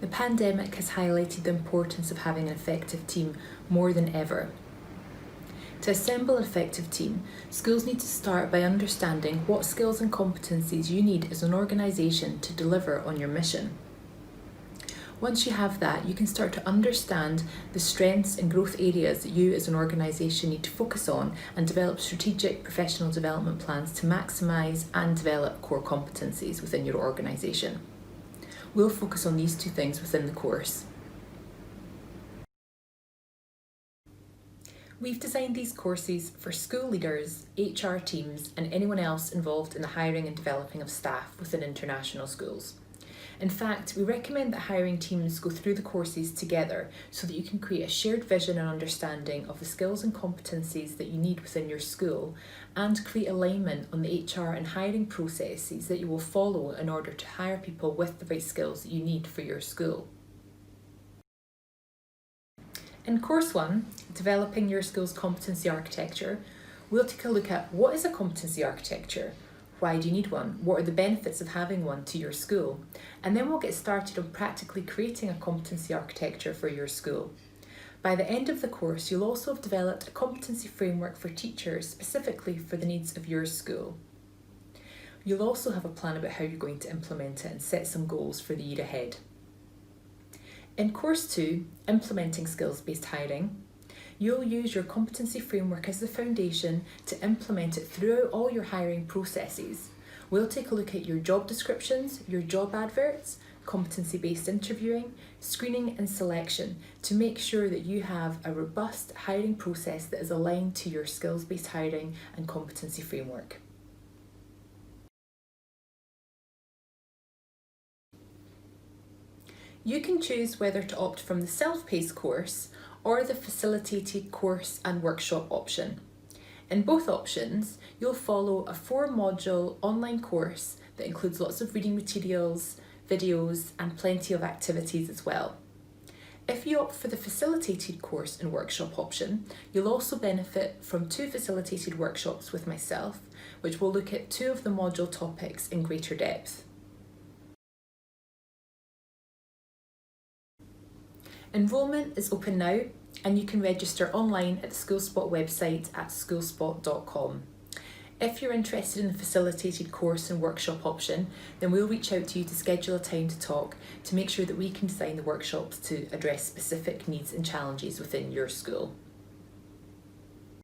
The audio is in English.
The pandemic has highlighted the importance of having an effective team more than ever. To assemble an effective team, schools need to start by understanding what skills and competencies you need as an organisation to deliver on your mission. Once you have that, you can start to understand the strengths and growth areas that you as an organisation need to focus on and develop strategic professional development plans to maximise and develop core competencies within your organisation. We'll focus on these two things within the course. We've designed these courses for school leaders, HR teams, and anyone else involved in the hiring and developing of staff within international schools. In fact, we recommend that hiring teams go through the courses together so that you can create a shared vision and understanding of the skills and competencies that you need within your school and create alignment on the HR and hiring processes that you will follow in order to hire people with the right skills that you need for your school. In Course 1, Developing Your School's Competency Architecture, we'll take a look at what is a competency architecture, why do you need one, what are the benefits of having one to your school, and then we'll get started on practically creating a competency architecture for your school. By the end of the course, you'll also have developed a competency framework for teachers specifically for the needs of your school. You'll also have a plan about how you're going to implement it and set some goals for the year ahead. In Course 2, Implementing Skills-Based Hiring, you'll use your competency framework as the foundation to implement it throughout all your hiring processes. We'll take a look at your job descriptions, your job adverts, competency-based interviewing, screening and selection to make sure that you have a robust hiring process that is aligned to your skills-based hiring and competency framework. You can choose whether to opt from the self-paced course or the facilitated course and workshop option. In both options, you'll follow a 4-module online course that includes lots of reading materials, videos, and plenty of activities as well. If you opt for the facilitated course and workshop option, you'll also benefit from 2 facilitated workshops with myself, which will look at 2 of the module topics in greater depth. Enrolment is open now and you can register online at the SchoolSpot website at schoolspot.com. If you're interested in the facilitated course and workshop option, then we'll reach out to you to schedule a time to talk to make sure that we can design the workshops to address specific needs and challenges within your school.